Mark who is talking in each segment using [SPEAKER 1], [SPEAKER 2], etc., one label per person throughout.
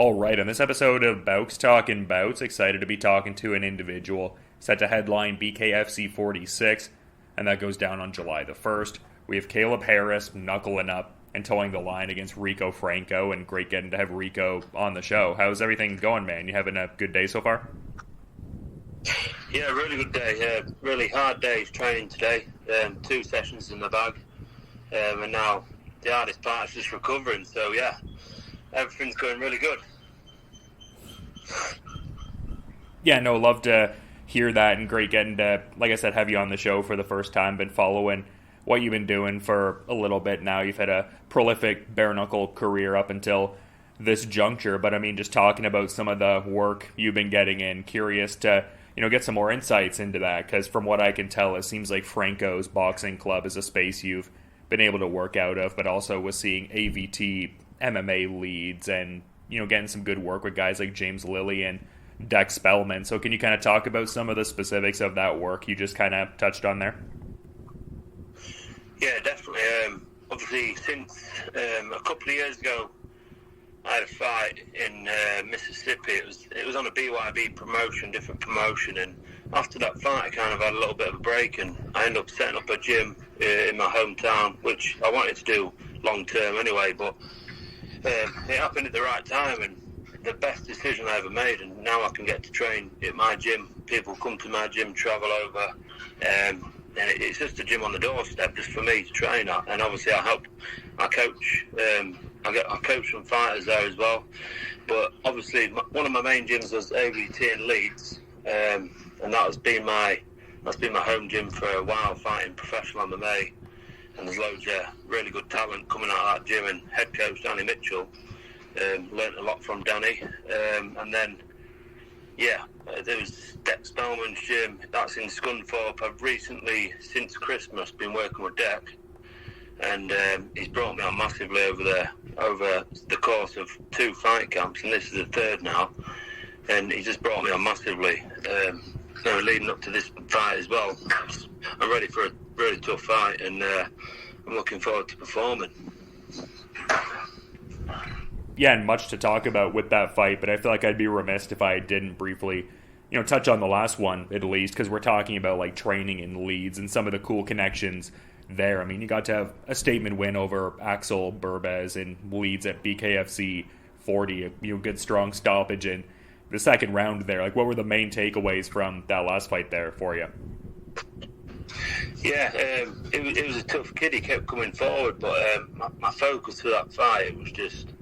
[SPEAKER 1] All right, on this episode of Bowks Talking Bouts, excited to be talking to an individual set to headline BKFC 46, and that goes down on July the 1st. We have Kaleb Harris knuckling up and towing the line against Rico Franco, and great getting to have Rico on the show. How's everything going, man? You having a good day so far?
[SPEAKER 2] Yeah, really good day. Really hard day training today. 2 sessions in the bag, and now the hardest part is just recovering. So yeah, everything's going really good.
[SPEAKER 1] Yeah, no, love to hear that, and great getting to, like I said, have you on the show for the first time. Been following what you've been doing for a little bit now. You've had a prolific bare-knuckle career up until this juncture, but I mean, just talking about some of the work you've been getting in, curious to, get some more insights into that, because from what I can tell, it seems like Franco's boxing club is a space you've been able to work out of, but also was seeing AVT MMA leads and, getting some good work with guys like James Lilly and Dex Spellman. So can you kind of talk about some of the specifics of that work you just kind of touched on there?
[SPEAKER 2] Yeah, definitely. Obviously, since a couple of years ago, I had a fight in Mississippi. It was on a BYB promotion, different promotion, and after that fight, I kind of had a little bit of a break, and I ended up setting up a gym in my hometown, which I wanted to do long term anyway, but it happened at the right time, and the best decision I ever made, and now I can get to train at my gym. People come to my gym, travel over, and it's just a gym on the doorstep just for me to train at. And obviously I coach, I coach some fighters there as well. But obviously one of my main gyms was AVT in Leeds, and that's been my home gym for a while, fighting professional MMA. And there's loads of really good talent coming out of that gym, and head coach Danny Mitchell. Learnt a lot from Danny, and then there was Dex Spellman's gym, that's in Scunthorpe. I've recently, since Christmas, been working with Dex, and he's brought me on massively over the course of 2 fight camps, and this is the 3rd now, and he just brought me on massively. Leading up to this fight as well, I'm ready for a really tough fight, and I'm looking forward to performing.
[SPEAKER 1] Yeah, and much to talk about with that fight, but I feel like I'd be remiss if I didn't briefly, touch on the last one at least, because we're talking about like training in Leeds and some of the cool connections there. I mean, you got to have a statement win over Axel Burbez in Leeds at BKFC 40, a good strong stoppage in the second round there. Like, what were the main takeaways from that last fight there for you?
[SPEAKER 2] Yeah, it was a tough kid. He kept coming forward, but my focus for that fight was just,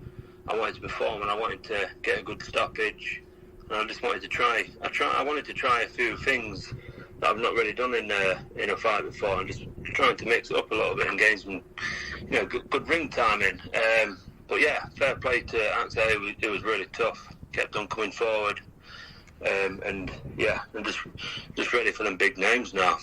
[SPEAKER 2] I wanted to perform and I wanted to get a good stoppage, and I just wanted to try. I wanted to try a few things that I've not really done in a fight before, and just trying to mix it up a little bit and gain some, good ring time in. But yeah, fair play to Axel. It was really tough. Kept on coming forward, and yeah, I'm just ready for them big names now.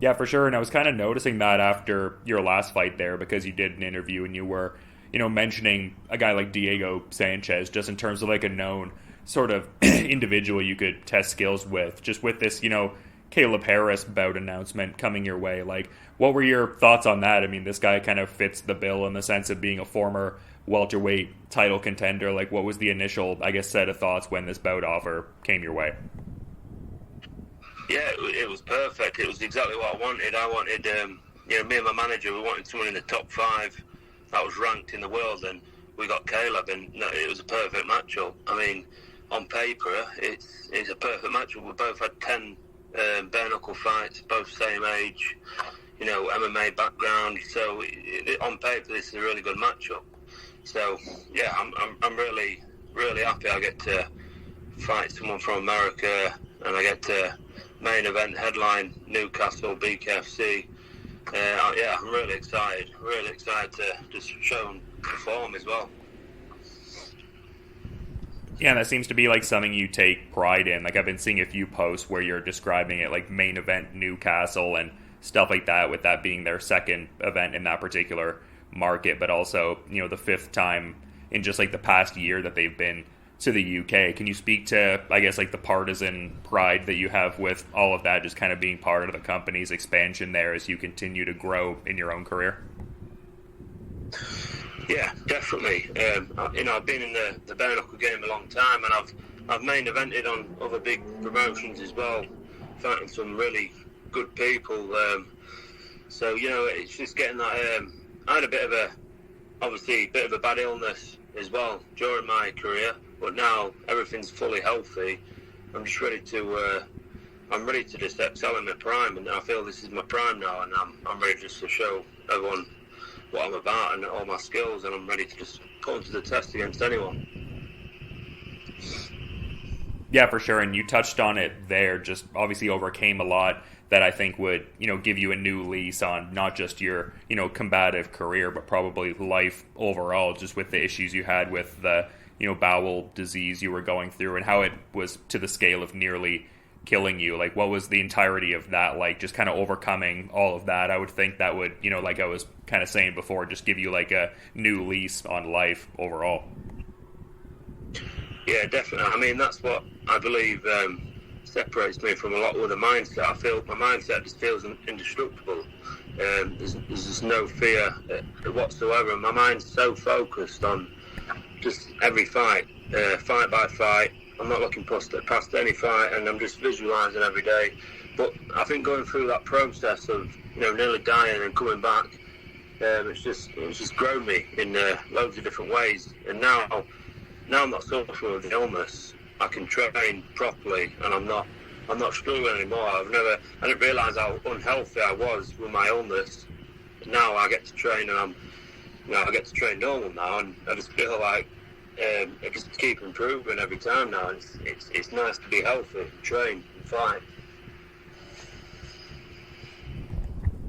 [SPEAKER 1] Yeah, for sure. And I was kind of noticing that after your last fight there, because you did an interview and you were, mentioning a guy like Diego Sanchez, just in terms of like a known sort of individual you could test skills with. Just with this, Kaleb Harris bout announcement coming your way. Like, what were your thoughts on that? I mean, this guy kind of fits the bill in the sense of being a former welterweight title contender. Like, what was the initial, set of thoughts when this bout offer came your way?
[SPEAKER 2] Yeah, it was perfect. It was exactly what I wanted. I wanted, me and my manager, we wanted someone in the top 5 that was ranked in the world, and we got Kaleb, and it was a perfect matchup. I mean, on paper, it's a perfect matchup. We both had 10 bare-knuckle fights, both same age, MMA background. So on paper, this is a really good matchup. So yeah, I'm really, really happy I get to fight someone from America, and I get to main event headline Newcastle BKFC. I'm really excited to just show and perform as well.
[SPEAKER 1] Yeah, that seems to be like something you take pride in. Like, I've been seeing a few posts where you're describing it like main event Newcastle and stuff like that, with that being their second event in that particular market, but also, the 5th time in just like the past year that they've been to the UK. Can you speak to, like the partisan pride that you have with all of that, just kind of being part of the company's expansion there as you continue to grow in your own career?
[SPEAKER 2] Yeah, definitely. I've been in the bare-knuckle game a long time, and I've main evented on other big promotions as well, fighting some really good people. So it's just getting that. I had obviously a bit of a bad illness as well during my career, but now everything's fully healthy. I'm just ready to. I'm ready to just excel in my prime, and I feel this is my prime now, and I'm ready just to show everyone what I'm about and all my skills, and I'm ready to just put them to the test against anyone.
[SPEAKER 1] Yeah, for sure. And you touched on it there. Just obviously overcame a lot that I think would, give you a new lease on not just your, combative career, but probably life overall, just with the issues you had with the, bowel disease you were going through and how it was to the scale of nearly killing you. Like, what was the entirety of that like, just kind of overcoming all of that? I would think that would, like I was kind of saying before, just give you like a new lease on life overall.
[SPEAKER 2] Yeah, definitely. I mean, that's what I believe separates me from a lot of the mindset. I feel my mindset just feels indestructible. There's just no fear whatsoever. And my mind's so focused on just every fight, fight by fight. I'm not looking past any fight, and I'm just visualising every day. But I think going through that process of nearly dying and coming back, it's just grown me in loads of different ways. And now I'm not suffering with the illness. I can train properly, and I'm not struggling anymore. I didn't realise how unhealthy I was with my illness. Now I get to train, and I get to train normal now, and I just feel like I just keep improving every time now. And it's nice to be healthy, train, and fight.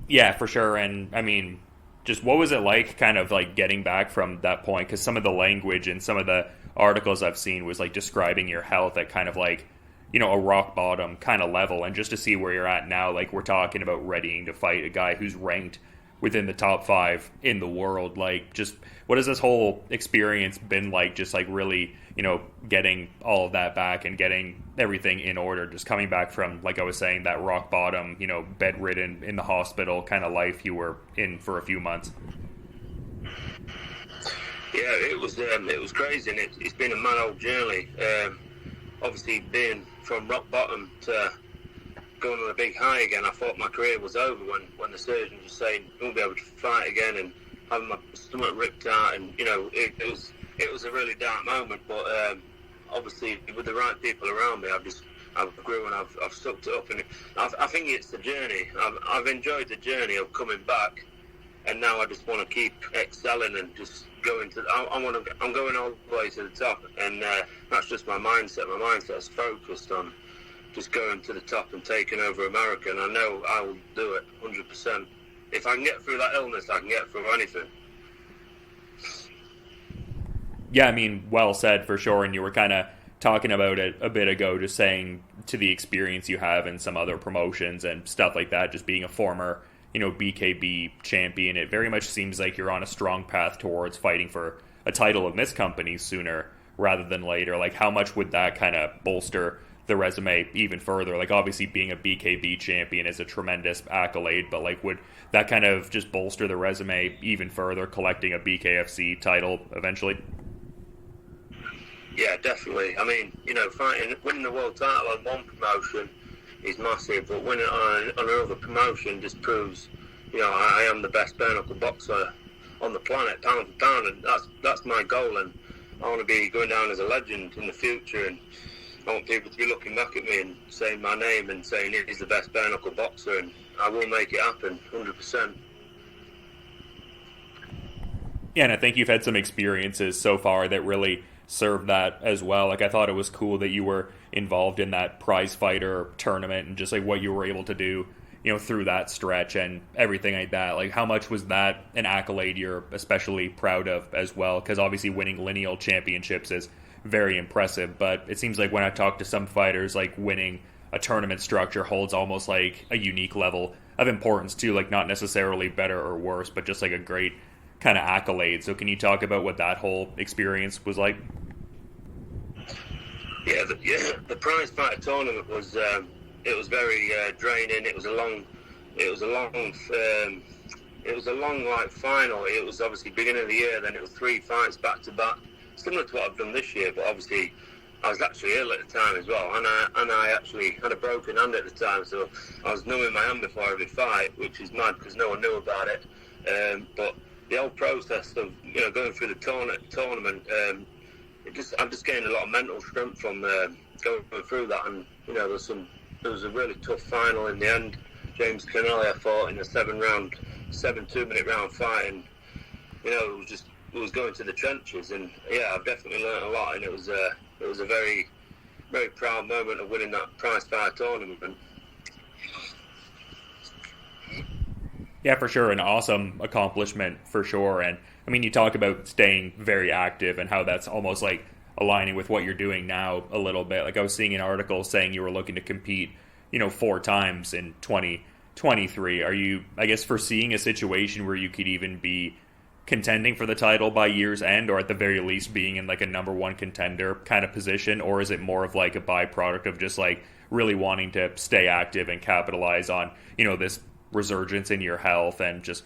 [SPEAKER 1] Yeah, for sure. And I mean, just what was it like kind of like getting back from that point? Because some of the language and some of the articles I've seen was like describing your health at kind of like, a rock bottom kind of level. And just to see where you're at now, like we're talking about readying to fight a guy who's ranked within the top 5 in the world. Like, just what has this whole experience been like? Just like really, getting all of that back and getting everything in order, just coming back from, like I was saying, that rock bottom, bedridden in the hospital kind of life you were in for a few months.
[SPEAKER 2] Yeah, it was crazy, and it's been a mad old journey. Obviously, being from rock bottom to going on a big high again, I thought my career was over when the surgeon was saying I won't be able to fight again, and having my stomach ripped out, and it was a really dark moment. But obviously, with the right people around me, I've grew and I've sucked it up, and I think it's the journey. I've enjoyed the journey of coming back, and now I just want to keep excelling and just going to. I'm going all the way to the top, and that's just my mindset. My mindset's focused on just going to the top and taking over America, and I know I will do it 100%. If I can get through that illness, I can get through anything.
[SPEAKER 1] Yeah, I mean, well said for sure. And you were kind of talking about it a bit ago, just saying to the experience you have in some other promotions and stuff like that, just being a former, BKB champion, it very much seems like you're on a strong path towards fighting for a title in this company sooner rather than later. Like, how much would that kind of bolster the resume even further? Like, obviously being a BKB champion is a tremendous accolade, but like, would that kind of just bolster the resume even further, collecting a BKFC title eventually?
[SPEAKER 2] Yeah, definitely. I mean, winning the world title on one promotion is massive, but winning on another promotion just proves, I am the best bare-knuckle boxer on the planet, pound for pound, and that's my goal, and I want to be going down as a legend in the future, and I want people to be looking back at me and saying my name and saying he's the best bare-knuckle boxer, and I will make it happen, 100%.
[SPEAKER 1] Yeah, and I think you've had some experiences so far that really served that as well. Like, I thought it was cool that you were involved in that prize fighter tournament and just like what you were able to do, through that stretch and everything like that. Like, how much was that an accolade you're especially proud of as well? Because obviously winning lineal championships is very impressive, but it seems like when I talk to some fighters, like winning a tournament structure holds almost like a unique level of importance too, like not necessarily better or worse, but just like a great kind of accolade. So can you talk about what that whole experience was like?
[SPEAKER 2] Yeah, the prize fighter tournament was it was very draining. It was a long it was a long final. It was obviously beginning of the year, then it was 3 fights back to back, similar to what I've done this year. But obviously, I was actually ill at the time as well, and I actually had a broken hand at the time, so I was numbing my hand before every fight, which is mad because no one knew about it. But the whole process of going through the tournament, I'm just getting a lot of mental strength from going through that, and there was a really tough final in the end. James Connolly I fought in a 7 2-minute round fight, and it was going to the trenches, and yeah, I've definitely learnt a lot, and it was a very, very proud moment of winning that prize fight tournament.
[SPEAKER 1] Yeah, for sure, an awesome accomplishment for sure. And I mean, you talk about staying very active and how that's almost like aligning with what you're doing now a little bit. Like I was seeing an article saying you were looking to compete 4 times in 2023. Are you, I guess, foreseeing a situation where you could even be contending for the title by year's end, or at the very least being in like a number 1 contender kind of position? Or is it more of like a byproduct of just like really wanting to stay active and capitalize on this resurgence in your health and just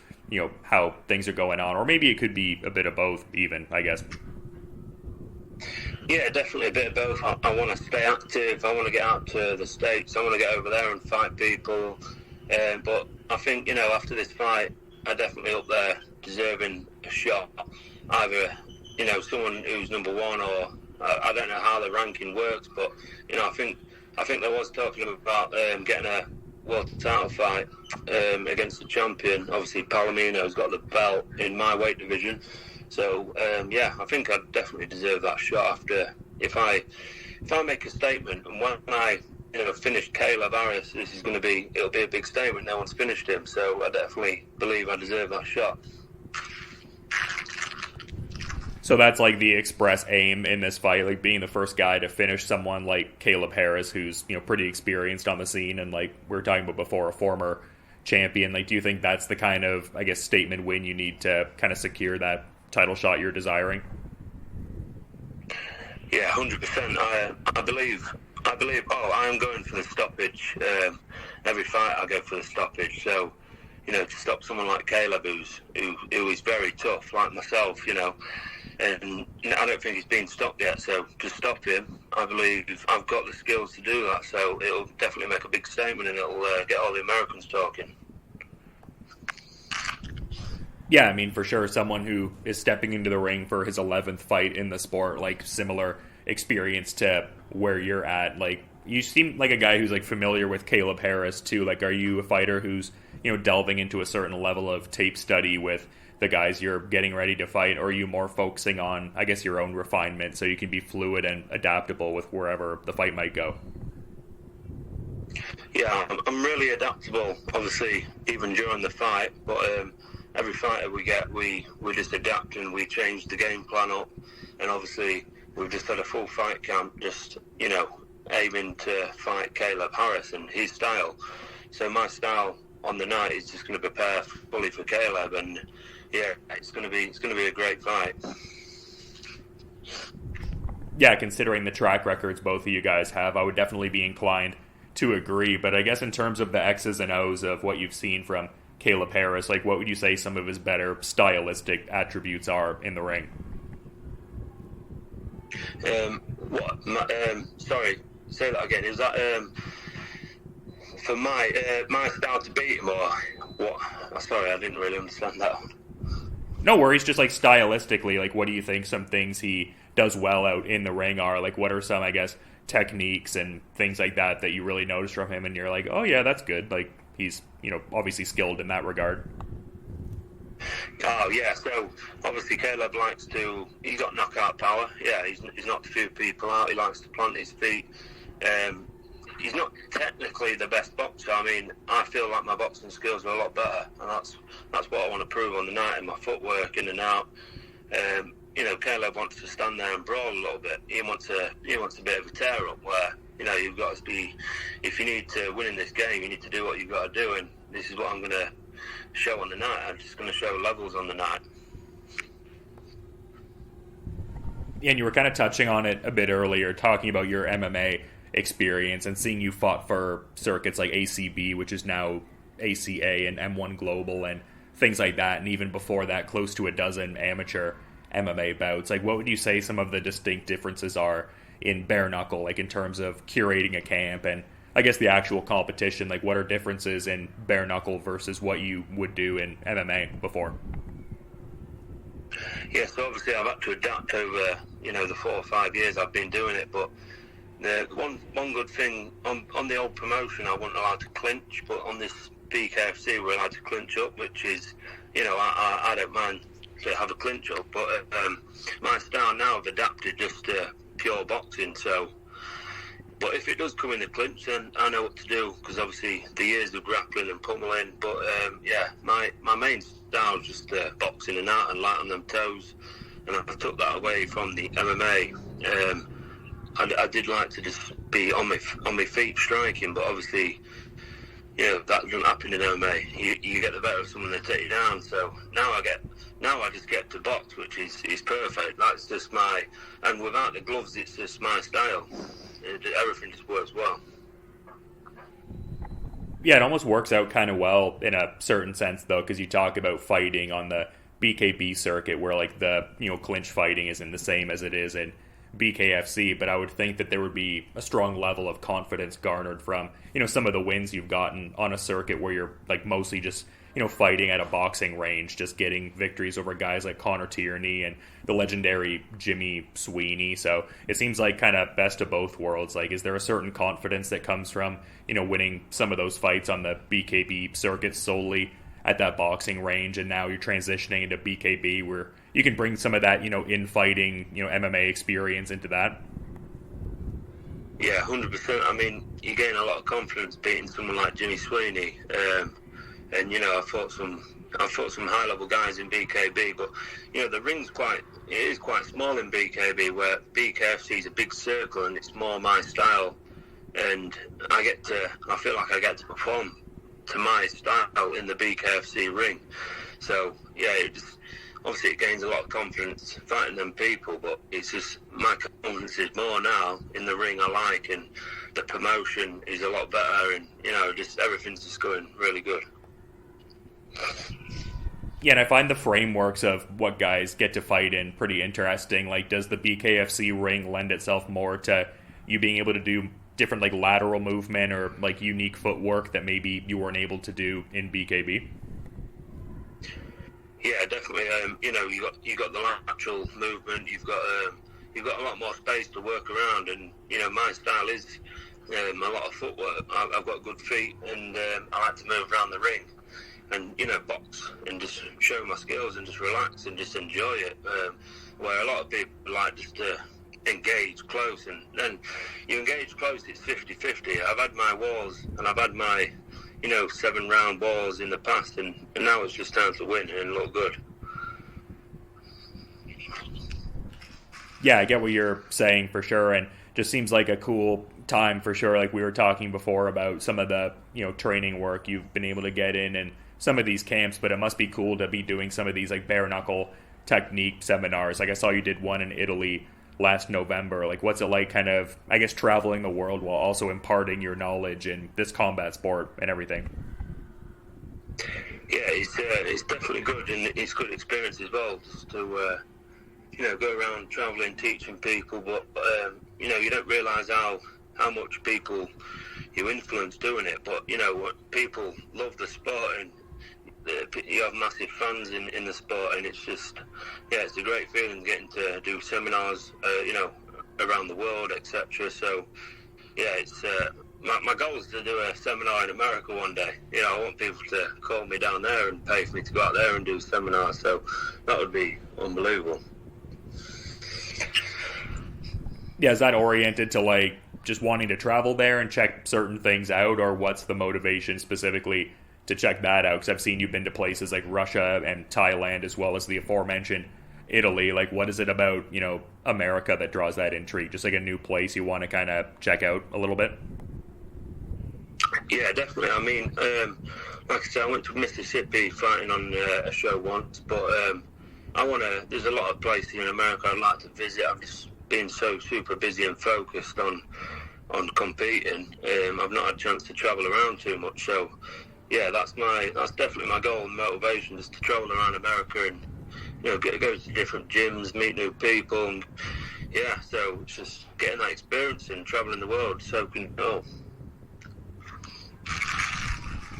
[SPEAKER 1] how things are going on? Or maybe it could be a bit of both even, I guess.
[SPEAKER 2] Yeah, definitely a bit of both. I want to stay active. I want to get out to the States. I want to get over there and fight people. But I think, after this fight, I definitely up there deserving a shot. Either, someone who's number 1, or I don't know how the ranking works, but, I think there was talking about getting a world title fight against the champion. Obviously, Palomino's got the belt in my weight division. So, I think I definitely deserve that shot after, if I make a statement, and when I finish Kaleb Harris, it'll be a big statement. No one's finished him, so I definitely believe I deserve that shot.
[SPEAKER 1] So that's like the express aim in this fight, like being the first guy to finish someone like Kaleb Harris, who's pretty experienced on the scene, and like we were talking about before, a former champion. Like, do you think that's the kind of, I guess, statement win you need to kind of secure that title shot you're desiring?
[SPEAKER 2] Yeah, 100%. I believe. I am going for the stoppage. Every fight I go for the stoppage. So, to stop someone like Kaleb, who is very tough, like myself, and I don't think he's been stopped yet. So to stop him, I believe I've got the skills to do that. So it'll definitely make a big statement, and it'll get all the Americans talking.
[SPEAKER 1] Yeah, I mean, for sure, someone who is stepping into the ring for his 11th fight in the sport, like similar experience to where you're at. Like, you seem like a guy who's like familiar with Kaleb Harris too. Like, are you a fighter who's delving into a certain level of tape study with the guys you're getting ready to fight, or are you more focusing on, I guess, your own refinement so you can be fluid and adaptable with wherever the fight might go?
[SPEAKER 2] Yeah, I'm really adaptable, obviously, even during the fight, but every fighter we get, we just adapt and we change the game plan up, and obviously we've just had a full fight camp, just, aiming to fight Kaleb Harris and his style. So my style on the night is just going to prepare fully for Kaleb, and yeah, it's going to be a great fight.
[SPEAKER 1] Yeah, considering the track records both of you guys have, I would definitely be inclined to agree. But I guess in terms of the X's and O's of what you've seen from Kaleb Harris, like, what would you say some of his better stylistic attributes are in the ring?
[SPEAKER 2] Sorry, say that again. Is that for my style to beat him, or what? Sorry, I didn't really understand that one.
[SPEAKER 1] No worries, just like stylistically, like what do you think some things he does well out in the ring are? Like, what are some, I guess, techniques and things like that you really notice from him and you're like, oh yeah, that's good. Like, he's, obviously skilled in that regard.
[SPEAKER 2] Oh yeah, so obviously Kaleb he's got knockout power. Yeah, he's knocked a few people out. He likes to plant his feet. He's not technically the best boxer. I mean, I feel like my boxing skills are a lot better, and that's what I want to prove on the night, in my footwork in and out. Kaleb wants to stand there and brawl a little bit. He wants a bit of a tear up where, you've got to be, if you need to win in this game, you need to do what you've got to do, and this is what I'm going to show on the night. I'm just going to show levels on the night.
[SPEAKER 1] And you were kind of touching on it a bit earlier, talking about your MMA experience and seeing you fought for circuits like ACB, which is now ACA, and M1 Global, and things like that, and even before that, close to a dozen amateur MMA bouts. Like, what would you say some of the distinct differences are in bare knuckle, like in terms of curating a camp and I guess the actual competition? Like, what are differences in bare knuckle versus what you would do in MMA before?
[SPEAKER 2] Yeah, so obviously I've had to adapt over, the 4 or 5 years I've been doing it, but the one good thing, on the old promotion I wasn't allowed to clinch, but on this BKFC we're allowed to clinch up, which is, I don't mind to have a clinch up, but my style now I've adapted just to pure boxing, so, but if it does come in the clinch, then I know what to do, because obviously the years of grappling and pummeling, but my main style is just boxing and that, and light on them toes, and I took that away from the MMA. I did like to just be on my feet striking, but obviously, that doesn't happen in MMA. You get the better of someone, they take you down. So now I just get to box, which is perfect. That's just and without the gloves, it's just my style. Everything just works well.
[SPEAKER 1] Yeah, it almost works out kind of well in a certain sense, though, because you talk about fighting on the BKB circuit, where like the clinch fighting isn't the same as it is in BKFC, but I would think that there would be a strong level of confidence garnered from some of the wins you've gotten on a circuit where you're like mostly just fighting at a boxing range, just getting victories over guys like Connor Tierney and the legendary Jimmy Sweeney. So it seems like kind of best of both worlds. Like, is there a certain confidence that comes from winning some of those fights on the BKB circuit solely at that boxing range, and now you're transitioning into BKB where you can bring some of that in-fighting MMA experience into that?
[SPEAKER 2] Yeah, 100%. I mean, you gain a lot of confidence beating someone like Jimmy Sweeney, and I fought some high-level guys in BKB, but the ring's quite small in BKB, where BKFC is a big circle and it's more my style, and I feel like I get to perform to my style in the BKFC ring. So yeah, obviously it gains a lot of confidence fighting them people, but it's just my confidence is more now in the ring I like, and the promotion is a lot better, and just everything's just going really good.
[SPEAKER 1] Yeah, and I find the frameworks of what guys get to fight in pretty interesting. Like, does the BKFC ring lend itself more to you being able to do different like lateral movement or like unique footwork that maybe you weren't able to do in BKB?
[SPEAKER 2] Yeah, definitely. You got the lateral movement. You've got a lot more space to work around, and my style is a lot of footwork. I've got good feet, and I like to move around the ring, and box and just show my skills and just relax and just enjoy it. Where a lot of people like just to engage close, and then you engage close, it's 50-50. I've had my walls and I've had my 7-round walls in the past, and now it's just time to win and look good.
[SPEAKER 1] Yeah, I get what you're saying for sure, and just seems like a cool time for sure. Like we were talking before about some of the training work you've been able to get in and some of these camps, but it must be cool to be doing some of these like bare knuckle technique seminars. Like I saw you did one in Italy last November. Like, what's it like kind of, I guess, traveling the world while also imparting your knowledge in this combat sport and everything?
[SPEAKER 2] Yeah, it's definitely good, and it's good experience as well, just to go around traveling, teaching people, but you don't realise how much people you influence doing it, but people love the sport, and you have massive fans in the sport, and it's just, it's a great feeling getting to do seminars, around the world, etc. So, it's my goal is to do a seminar in America one day. I want people to call me down there and pay for me to go out there and do seminars. So that would be unbelievable.
[SPEAKER 1] Yeah, is that oriented to like just wanting to travel there and check certain things out, or what's the motivation specifically to check that out? Because I've seen you've been to places like Russia and Thailand, as well as the aforementioned Italy. Like, what is it about America that draws that intrigue? Just like a new place you want to kind of check out a little bit?
[SPEAKER 2] Yeah, definitely. I mean, like I said, I went to Mississippi fighting on a show once, but there's a lot of places in America I'd like to visit. I've just been so super busy and focused on competing. I've not had a chance to travel around too much, so yeah, that's definitely my goal and motivation, just to travel around America and go to different gyms, meet new people, and yeah, so it's just getting that experience and traveling the world, soaking it all.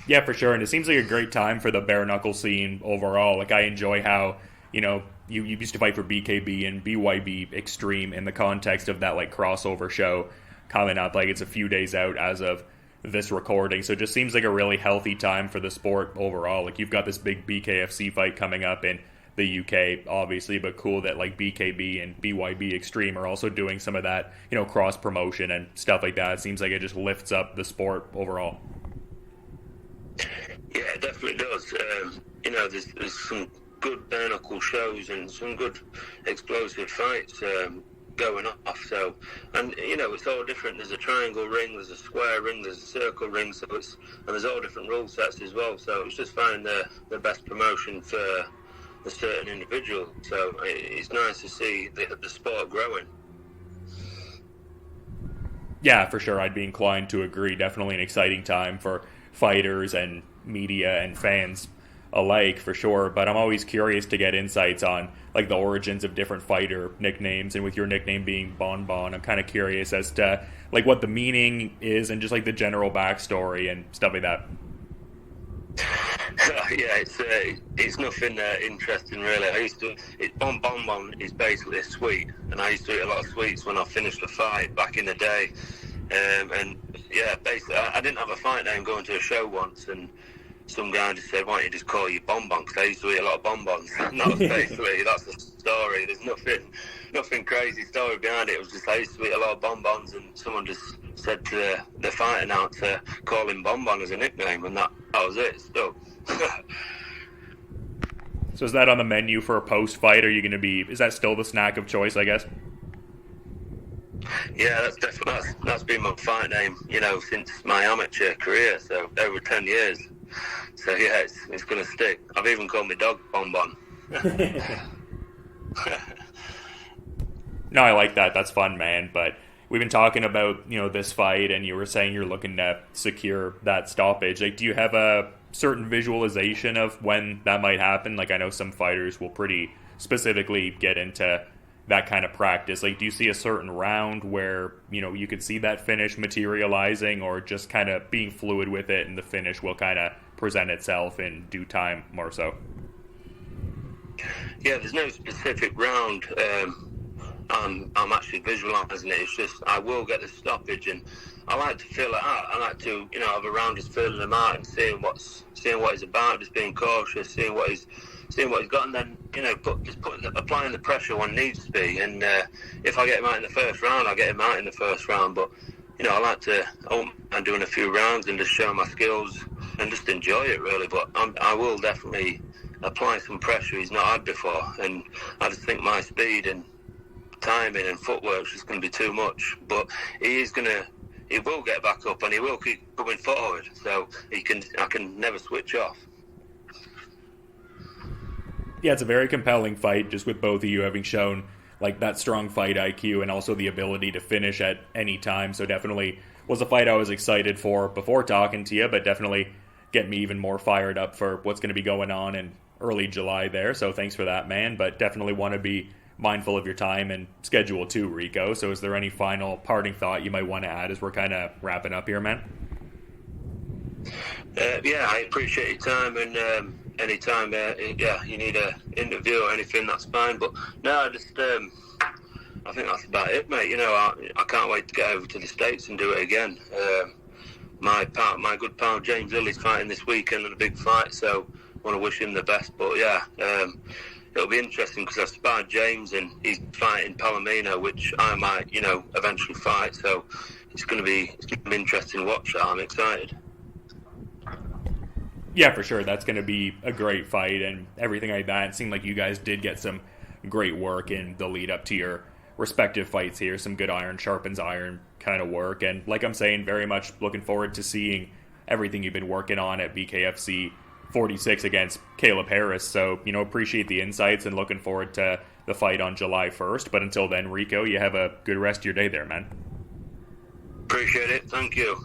[SPEAKER 1] Yeah, for sure. And it seems like a great time for the bare-knuckle scene overall. Like, I enjoy how, you used to fight for BKB and BYB Extreme in the context of that, like, crossover show coming up. Like, it's a few days out as of this recording. So it just seems like a really healthy time for the sport overall. Like, you've got this big BKFC fight coming up in the UK, obviously, but cool that, like, BKB and BYB Extreme are also doing some of that, cross-promotion and stuff like that. It seems like it just lifts up the sport overall.
[SPEAKER 2] Yeah, it definitely does. There's some good bare-knuckle shows and some good explosive fights going off. So, and it's all different. There's a triangle ring, there's a square ring, there's a circle ring. So and there's all different rule sets as well. So it's just finding the best promotion for a certain individual. So it's nice to see the sport growing.
[SPEAKER 1] Yeah, for sure. I'd be inclined to agree. Definitely an exciting time for fighters and media and fans alike, for sure. But I'm always curious to get insights on, like, the origins of different fighter nicknames. And with your nickname being Bon Bon, I'm kind of curious as to, like, what the meaning is and just, like, the general backstory and stuff like that.
[SPEAKER 2] Yeah, it's nothing interesting, really. Bon Bon is basically a sweet, and I used to eat a lot of sweets when I finished a fight back in the day. And yeah, basically, I didn't have a fight name going to a show once, and some guy just said, "Why don't you just call you Bonbon?" Because I used to eat a lot of bonbons. And that was basically, that's the story. There's nothing crazy story behind it. It was just I used to eat a lot of bonbons, and someone just said to the fighter now to call him Bonbon as a nickname, and that was it. Still.
[SPEAKER 1] So is that on the menu for a post-fight? Is that still the snack of choice, I guess?
[SPEAKER 2] Yeah, that's been my fight name, since my amateur career, so over 10 years. So yeah, it's going to stick. I've even called my dog Bonbon.
[SPEAKER 1] No, I like that. That's fun, man. But we've been talking about, this fight, and you were saying you're looking to secure that stoppage. Like, do you have a certain visualization of when that might happen? Like, I know some fighters will pretty specifically get into that kind of practice. Like, do you see a certain round where, you could see that finish materializing, or just kind of being fluid with it and the finish will kind of present itself in due time more so?
[SPEAKER 2] Yeah, there's no specific round. I'm actually visualising it. It's just I will get the stoppage, and I like to feel it out. I like to, have a round just feeling them out and seeing what he's about, just being cautious, seeing what he's got, and then applying the pressure when needs to be. And if I get him out in the first round, I get him out in the first round. But I like to I'm doing a few rounds and just show my skills and just enjoy it, really. But I will definitely apply some pressure he's not had before, and I just think my speed and timing and footwork is just going to be too much. But he will get back up, and he will keep coming forward. So I can never switch off.
[SPEAKER 1] Yeah, it's a very compelling fight, just with both of you having shown, like, that strong fight IQ and also the ability to finish at any time. So definitely was a fight I was excited for before talking to you, but definitely get me even more fired up for what's going to be going on in early July there. So thanks for that, man. But definitely want to be mindful of your time and schedule too, Rico. So is there any final parting thought you might want to add as we're kind of wrapping up here, man?
[SPEAKER 2] Yeah, I appreciate your time, and anytime you need an interview or anything, that's fine. But no, I just I think that's about it, mate. I can't wait to get over to the States and do it again. My good pal James Hill is fighting this weekend in a big fight, so I want to wish him the best. But yeah, it'll be interesting because I've sparred James, and he's fighting Palomino, which I might eventually fight. So it's going to be interesting to watch that. I'm excited.
[SPEAKER 1] Yeah, for sure. That's going to be a great fight and everything like that. It seemed like you guys did get some great work in the lead up to your respective fights here. Some good iron sharpens iron kind of work. And like I'm saying, very much looking forward to seeing everything you've been working on at BKFC 46 against Kaleb Harris. So, appreciate the insights and looking forward to the fight on July 1st. But until then, Rico, you have a good rest of your day there, man.
[SPEAKER 2] Appreciate it. Thank you.